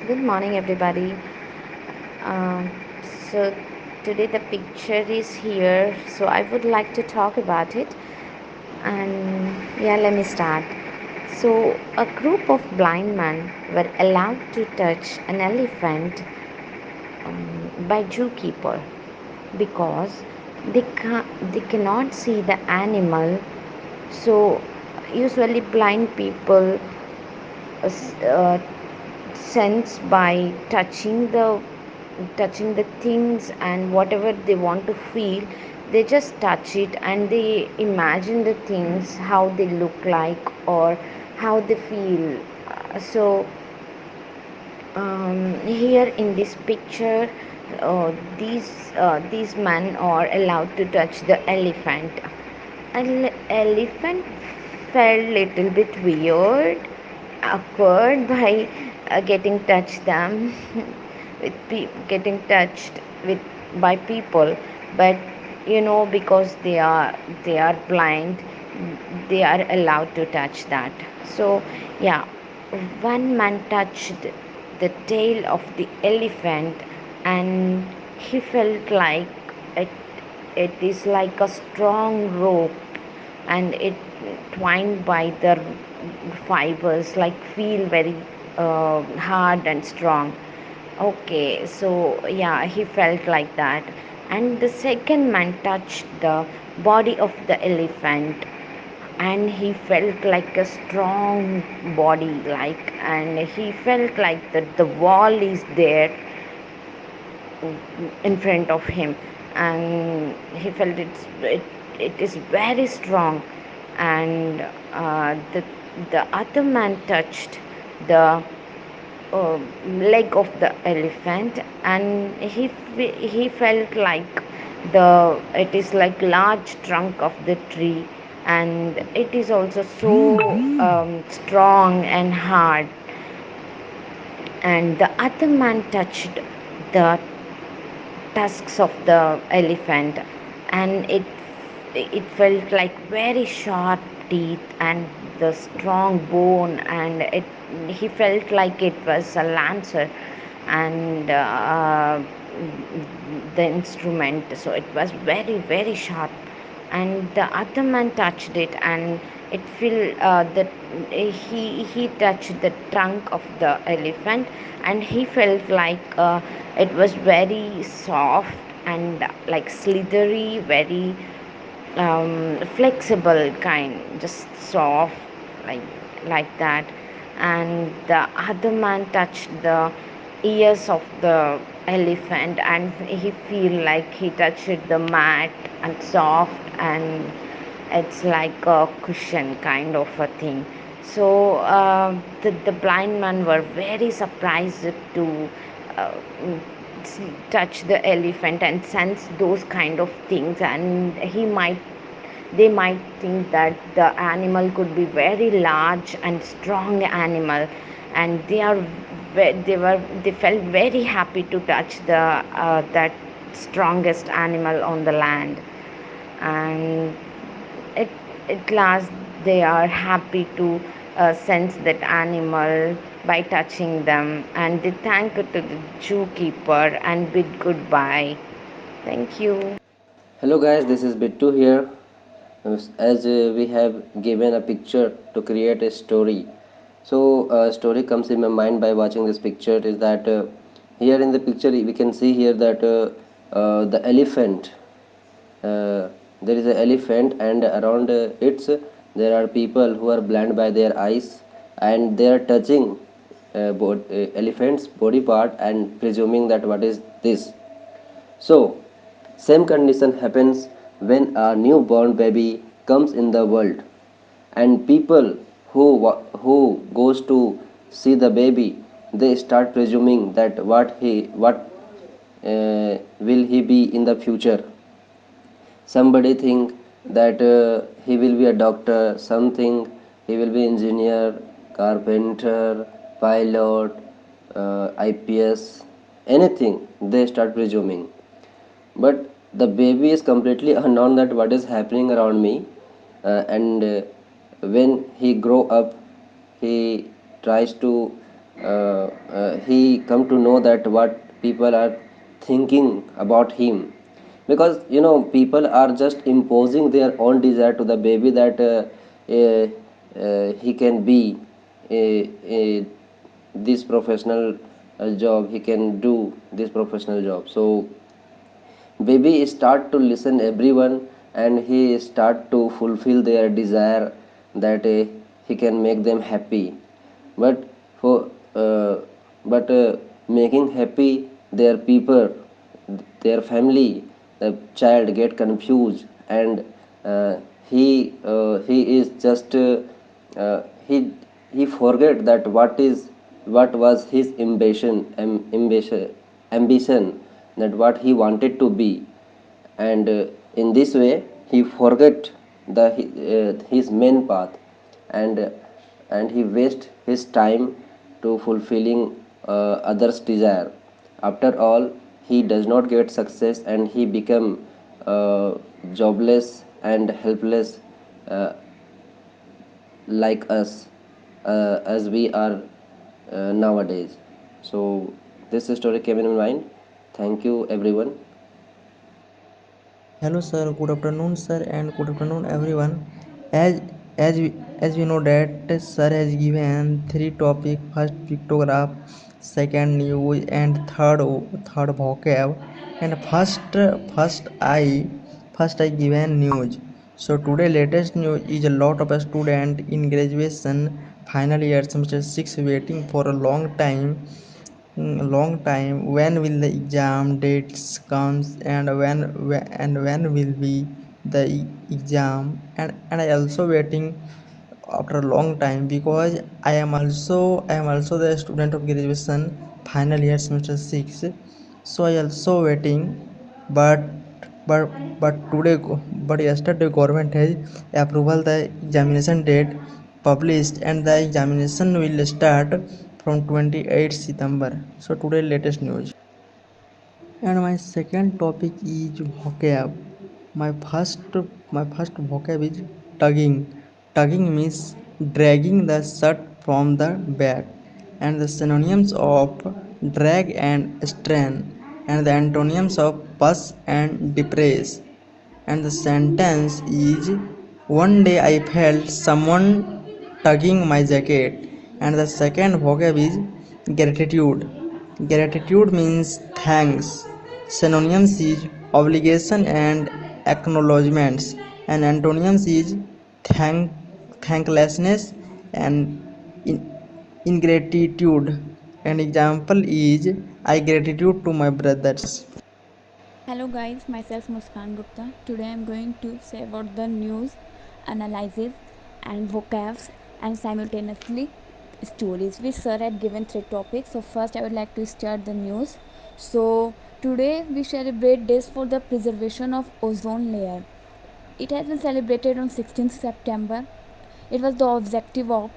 Good morning, everybody. Um, so, today the picture is here, so I would like to talk about it. And yeah, let me start. So, a group of blind men were allowed to touch an elephant by zookeeper because they cannot see the animal. So, usually, blind people uh, sense by touching the things, and whatever they want to feel, they just touch it and they imagine the things how they look like or how they feel. So here in this picture, these men are allowed to touch the elephant. Elephant felt little bit weird, awkward by getting touched them getting touched with by people, but because they are blind, they are allowed to touch that. So yeah, one man touched the tail of the elephant, and he felt like it, it is like a strong rope, and it twined by the fibers like feel very hard and strong. Okay, so yeah, he felt like that. And the second man touched the body of the elephant, and he felt like a strong body, like, and he felt like that the wall is there in front of him, and he felt it is very strong. And the other man touched the uh, leg of the elephant, and he felt like the it is like large trunk of the tree, and it is also so strong and hard. And the other man touched the tusks of the elephant, and it felt like very sharp teeth and the strong bone, and he felt like it was a lancer, and the instrument, so it was very very sharp. And the other man touched it, and it felt that he touched the trunk of the elephant, and he felt like it was very soft and like slithery, very flexible kind, just soft, like like that. And the other man touched the ears of the elephant, and he feel like he touched the mat and soft, and it's like a cushion kind of a thing. So the blind man were very surprised to uh, touch the elephant and sense those kind of things, and they might think that the animal could be very large and strong animal, and they felt very happy to touch the that strongest animal on the land. And at, at last they are happy to sense that animal by touching them, and they thank it to the zookeeper and bid goodbye. Thank you. Hello guys, this is Bittu here. As we have given a picture to create a story, so a story comes in my mind by watching this picture. Is that here in the picture we can see here that the elephant. There is an elephant, and around there are people who are blind by their eyes, and they are touching elephant's body part and presuming that what is this. So, same condition happens when a newborn baby comes in the world, and people who goes to see the baby, they start presuming that what will he be in the future. Somebody think that he will be a doctor, something he will be engineer, carpenter, pilot, IPS, anything they start presuming. But the baby is completely unknown that what is happening around me. And when he grow up, he tries to he come to know that what people are thinking about him, because people are just imposing their own desire to the baby that he can be a this professional job, he can do this professional job. So baby start to listen everyone, and he start to fulfill their desire that he can make them happy. But for but making happy their people, their family, the child get confused, and uh, he is just uh, he he forget that what was his ambition, that what he wanted to be. And in this way he forget his main path, and he waste his time to fulfilling others desire. After all, he does not get success, and he become jobless and helpless, uh, like us, as we are nowadays. So this story came in my mind. Thank you everyone. Hello, sir. Good afternoon, sir, and good afternoon, everyone. As as we know that sir has given three topic: first pictograph, second news, and third vocab. And first I given news. So today latest news is a lot of a student in graduation final year semester 6 waiting for a long time. When will the exam dates comes, and when will be the exam? And I also waiting after a long time, because I am also the student of graduation final year semester 6. So I also waiting. But but but today but yesterday government has approval the examination date published, and the examination will start from 28 September. So today latest news. And my second topic is vocab. My first my first vocab is tugging. Tugging means dragging the shirt from the back, and the synonyms of drag and strain, and the antonyms of push and depress. And the sentence is: one day I felt someone tugging my jacket. And the second vocab is gratitude. Gratitude means thanks. Synonyms is obligation and acknowledgements, and antonyms is thanklessness and in- ingratitude. An example is: I gratitude to my brothers. Hello guys, myself Muskan Gupta. Today I am going to say about the news, analysis and vocabs and simultaneously stories, which sir had given three topics. So first I would like to start the news. So today we celebrate days for the preservation of ozone layer. It has been celebrated on 16th September. It was the objective of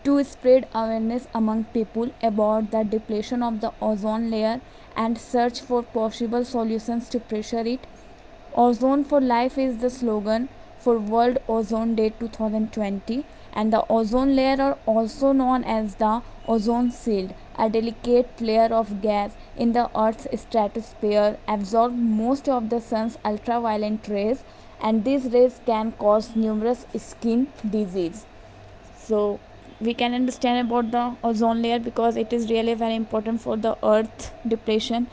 to spread awareness among people about the depletion of the ozone layer and search for possible solutions to pressure it. Ozone for Life is the slogan for World Ozone Day 2020, and the ozone layer are also known as the ozone shield, a delicate layer of gas in the Earth's stratosphere absorb most of the sun's ultraviolet rays, and these rays can cause numerous skin disease. So we can understand about the ozone layer because it is really very important for the earth depression.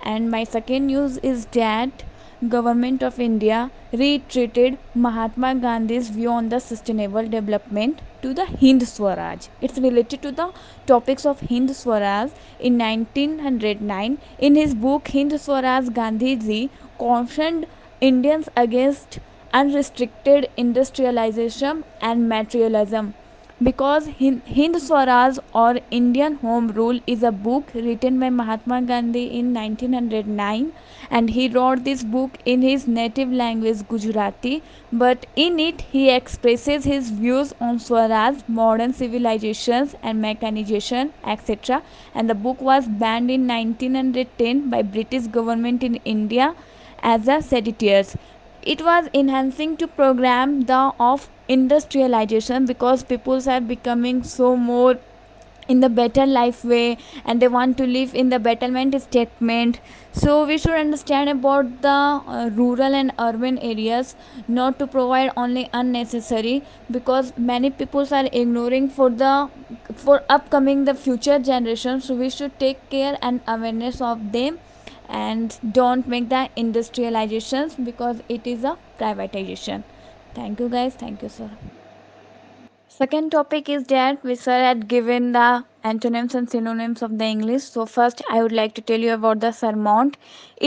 And my second news is that government of India reiterated Mahatma Gandhi's view on the sustainable development to the Hind Swaraj. It's related to the topics of Hind Swaraj. In 1909, in his book Hind Swaraj, Gandhi ji cautioned Indians against unrestricted industrialization and materialism, because Hind Swaraj or Indian Home Rule is a book written by Mahatma Gandhi in 1909, and he wrote this book in his native language Gujarati, but in it he expresses his views on Swaraj, modern civilizations and mechanization, etc. And the book was banned in 1910 by British government in India as a seditious. It was enhancing to program the of industrialization, because peoples are becoming so more in the better life way, and they want to live in the betterment statement. So we should understand about the rural and urban areas, not to provide only unnecessary, because many people are ignoring for the for upcoming the future generations. So we should take care and awareness of them, and don't make the industrializations, because it is a privatization. Thank you guys, thank you sir. Second topic is that we sir had given the antonyms and synonyms of the English. So first I would like to tell you about the surmount.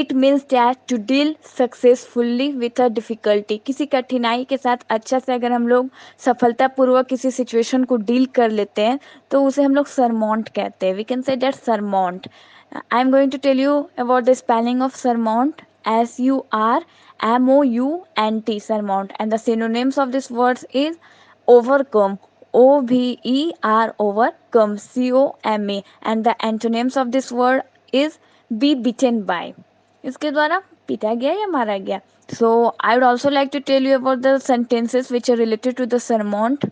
It means that to deal successfully with a difficulty. किसी कठिनाई के साथ अच्छा से अगर हम लोग सफलतापूर्वक किसी सिचुएशन को डील कर लेते हैं तो उसे हम लोग सरमाउंट कहते हैं. We can say that surmount. I am going to tell you about the spelling of surmount. SURMOUNT, surmount, and the synonyms of this words is overcome, overcome, COME, and the antonyms of this word is be beaten by. इसके द्वारा पीटा गया या मारा गया. So I would also like to tell you about the sentences which are related to the surmount.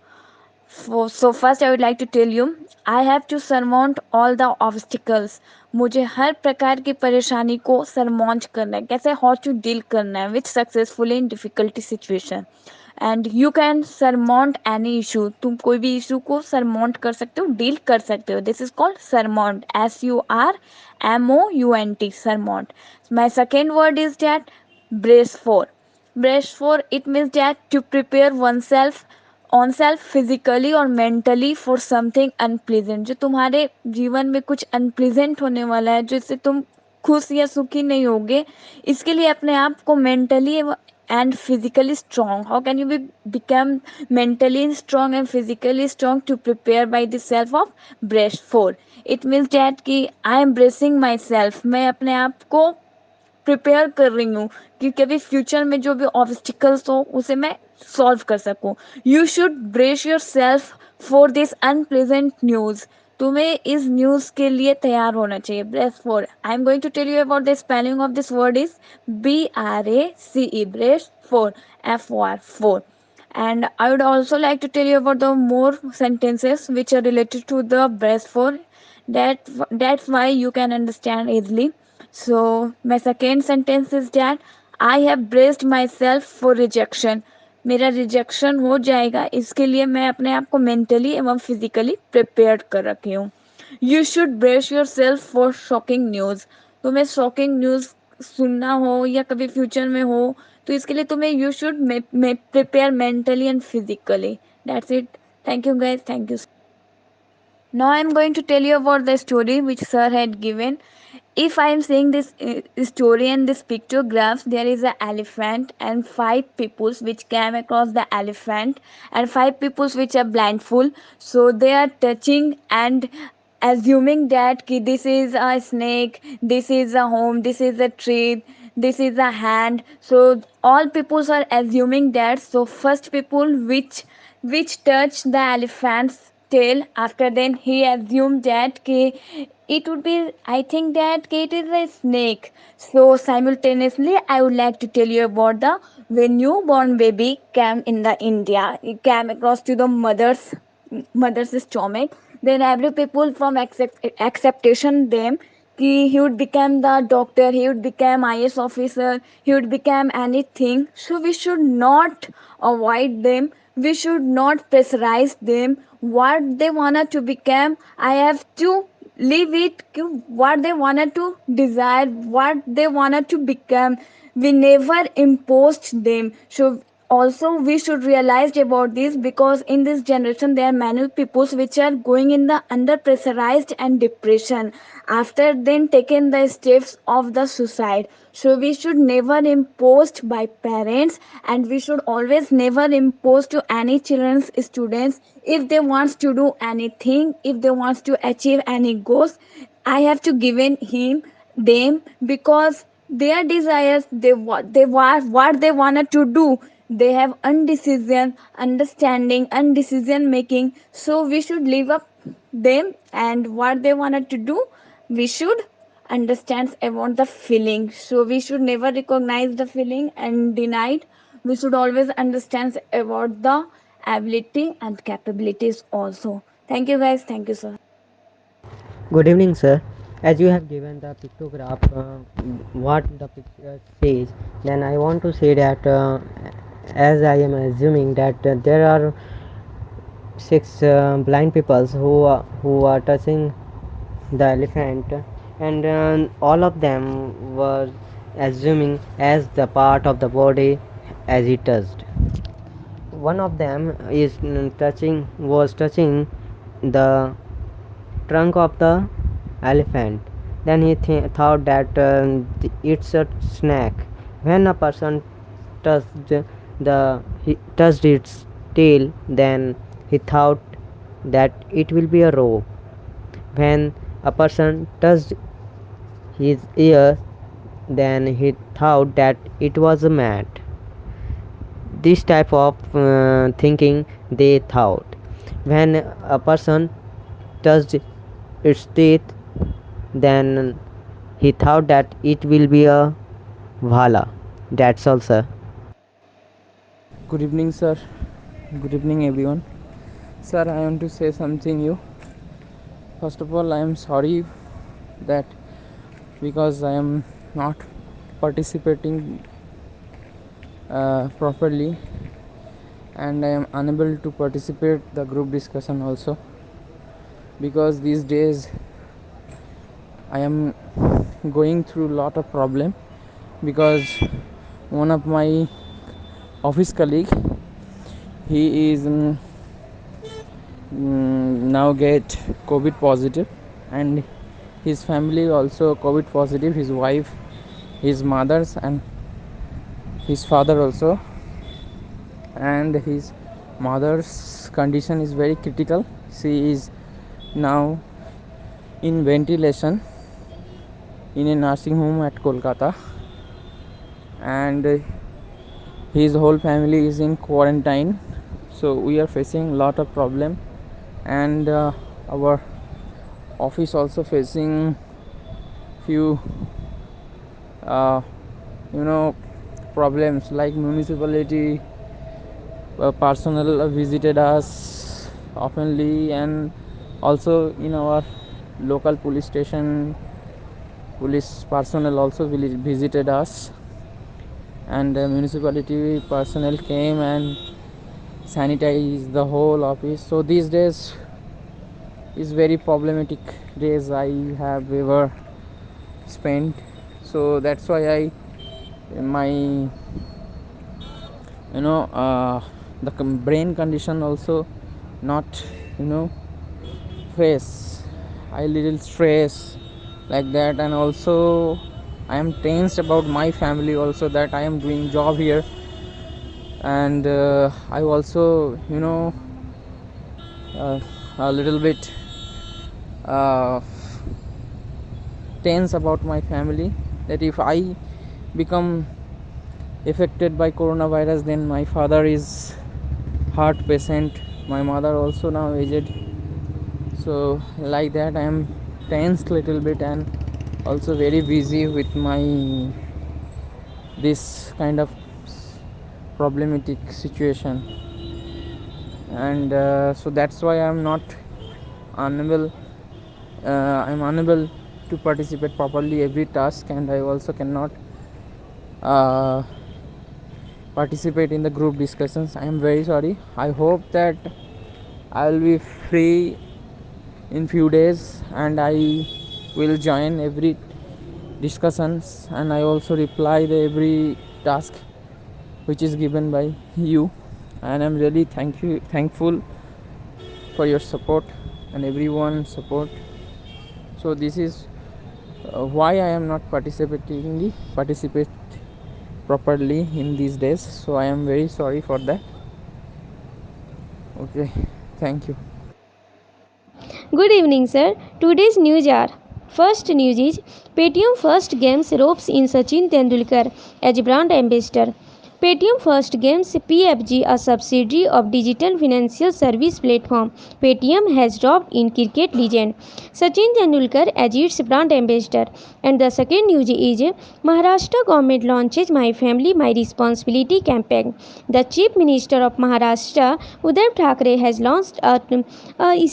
So first I would like to tell you, I have to surmount all the obstacles. मुझे हर प्रकार की परेशानी को surmount करना है, कैसे how to deal करना है with successfully in difficulty situation. And you can surmount any issue, तुम कोई भी इशू को सरमाउंट कर सकते हो, डील कर सकते हो. This is called surmount, SURMOUNT, surmount. My second word is that brace for. Brace for, it means that to prepare oneself on self physically और मेंटली फॉर समथिंग अनप्लीजेंट. जो तुम्हारे जीवन में कुछ अनप्लीजेंट होने वाला है, जिससे तुम खुश या सुखी नहीं होगे, इसके लिए अपने आप को mentally and physically strong, how can you be become mentally strong and physically strong to prepare by the self of braced for. It means that कि I am bracing myself, मैं अपने आप को प्रिपेयर कर रही हूँ कि कभी फ्यूचर में जो भी ऑब्स्टिकल्स हो उसे मैं सॉल्व कर सकूँ. You should brace yourself for this unpleasant news. तुम्हें इस न्यूज़ के लिए तैयार होना चाहिए. Brace for, I am going to tell you about the spelling of this word is BRACE, brace for, FOR, for. And I would also like to tell you about the more sentences which are related to the breast for, that's why you can understand easily. So my second sentence is that I have braced myself for rejection. मेरा rejection हो जाएगा, इसके लिए मैं अपने आप को mentally एवं फिजिकली प्रिपेयर कर रखी हूँ. You should brace yourself for shocking news. तुम्हें शॉकिंग न्यूज़ सुनना हो या कभी फ्यूचर में हो, तो इसके लिए तुम्हें you should prepare mentally and physically. That's it. Thank you guys, thank you. Now I am going to tell you about the story which sir had given. If I am saying this story and this pictographs, there is an elephant and five peoples which came across the elephant, and five peoples which are blindfold. So they are touching and assuming that ki this is a snake, this is a home, this is a tree, this is a hand. So all peoples are assuming that. So first people which touched the elephant's tail, after then he assumed that ki it would be, I think that ki it is a snake. So simultaneously I would like to tell you about the when newborn baby came in the India, it came across to the mother's stomach. Then every people from acceptation them कि he would become the doctor, he would become IS officer, he would become anything. So we should not avoid them, we should not pressurize them. What they wanted to become, I have to leave it. What they wanted to desire, what they wanted to become, we never imposed them. So also we should realize about this, because in this generation there are many people which are going in the under pressurized and depression after then taking the steps of the suicide. So we should never imposed by parents, and we should always never impose to any children's students. If they wants to do anything, if they wants to achieve any goals, I have to give in him them, because their desires, what they wanted to do, they have undecision understanding undecision making. So we should leave up them, and what they wanted to do, we should understand about the feeling. So we should never recognize the feeling and deny it. We should always understand about the ability and capabilities also. Thank you guys, thank you sir. Good evening, sir. As you have given the pictograph, what the picture says, then I want to say that as I am assuming that there are six blind people who are touching the elephant, and all of them were assuming as the part of the body as he touched. One of them is touching the trunk of the elephant. Then he thought that it's a snack. When a person touched he touched its tail, then he thought that it will be a rope. When a person touched his ear, then he thought that it was a mat. This type of thinking they thought. When a person touched its teeth, then he thought that it will be a Vala. That's all, sir. Good evening, sir. Good evening, everyone. Sir, I want to say something you. First of all, I am sorry that because I am not participating properly, and I am unable to participate the group discussion also, because these days I am going through a lot of problem, because one of my office colleague, he is now get COVID positive, and his family also COVID positive, his wife, his mothers, and his father also. And his mother's condition is very critical. She is now in ventilation in a nursing home at Kolkata, and his whole family is in quarantine. So we are facing a lot of problem, and our office also facing few uh, you know problems, like municipality personnel visited us oftenly, and also in our local police station police personnel also visited us, and municipality personnel came and sanitized the whole office. So these days is very problematic days I have ever spent. So that's why I my the brain condition also not you know face, I little stress like that. And also I am tensed about my family also, that I am doing job here, and I also a little bit uh, tense about my family, that if I become affected by coronavirus, then my father is heart patient, my mother also now aged. So like that I am tensed little bit, and also very busy with my this kind of problematic situation. And so that's why unable I'm unable to participate properly every task, and I also cannot uh, participate in the group discussions. I am very sorry. I hope that I will be free in few days, and I will join every discussions, and I also reply the every task which is given by you. And I'm really thankful for your support and everyone's support. So this is why I am not participate properly in these days. So I am very sorry for that. Okay, thank you. Good evening, sir. Today's news are: first news is Paytm first games ropes in Sachin Tendulkar as brand ambassador. Paytm First Games PFG, a subsidiary of digital financial service platform Paytm, has dropped in cricket legend Sachin Tendulkar as its brand ambassador. And the second news is Maharashtra government launches My Family My Responsibility campaign. The Chief Minister of Maharashtra Uddhav Thackeray has launched a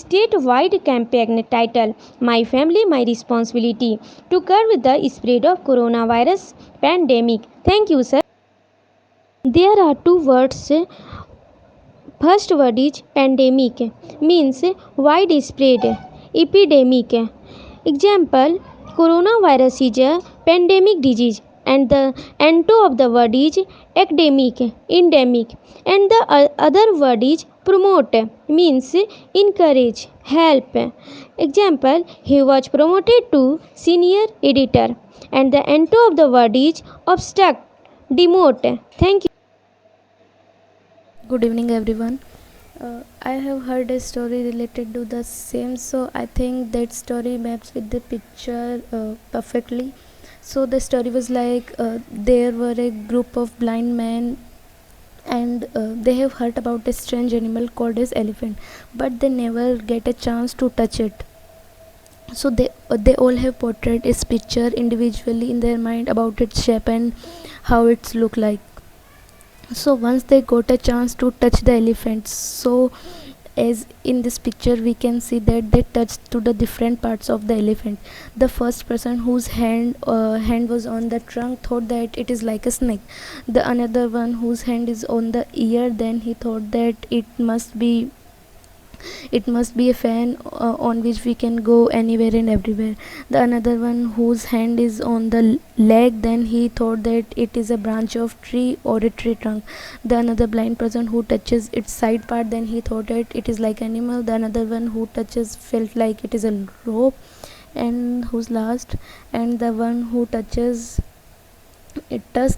statewide campaign titled My Family My Responsibility to curb the spread of coronavirus pandemic. Thank you, sir. There are two words. First word is pandemic, means widespread epidemic. Example, coronavirus is a pandemic disease, and the anto of the word is academic, endemic, and the other word is promote, means encourage, help. Example, he was promoted to senior editor, and the anto of the word is obstruct, demote. Thank you. Good evening, everyone. I have heard a story related to the same, so I think that story maps with the picture perfectly. So the story was like there were a group of blind men, and they have heard about a strange animal called as elephant, but they never get a chance to touch it. So they all have portrayed its picture individually in their mind about its shape and how it's look like. So once they got a chance to touch the elephants, so as in this picture we can see that they touched to the different parts of the elephant. The first person whose hand was on the trunk thought that it is like a snake. The another one whose hand is on the ear, then he thought that it must be a fan on which we can go anywhere and everywhere. The another one whose hand is on the leg, then he thought that it is a branch of tree or a tree trunk. The another blind person who touches its side part, then he thought that it is like animal. The another one who touches felt like it is a rope. And who's last, and the one who touches it does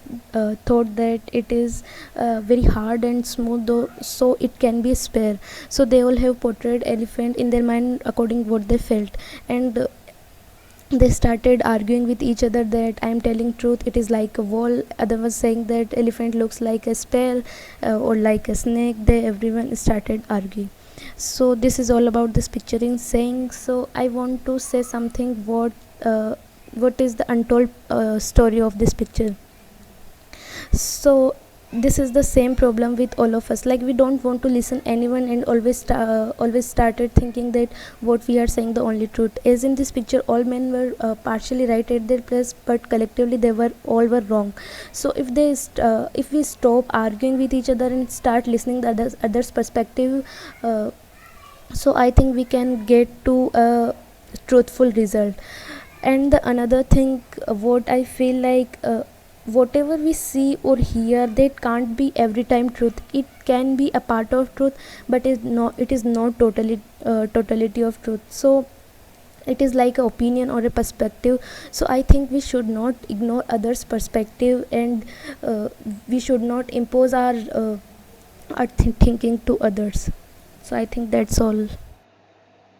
thought that it is very hard and smooth, though, so it can be spare. So they all have portrayed elephant in their mind according what they felt, and they started arguing with each other that I am telling truth, it is like a wall. Other was saying that elephant looks like a spear or like a snake. They everyone started arguing. So this is all about this picturing saying. So I want to say something what is the untold story of this picture. So this is the same problem with all of us, like we don't want to listen anyone and always started thinking that what we are saying the only truth. As in this picture, all men were partially right at their place, but collectively they were all were wrong. So if we stop arguing with each other and start listening the others perspective, so I think we can get to a truthful result. And the another thing, what I feel like, whatever we see or hear, that can't be every time truth. It can be a part of truth, but it is not totality of truth. So it is like an opinion or a perspective. So I think we should not ignore others perspective, and we should not impose our thinking to others. So I think that's all.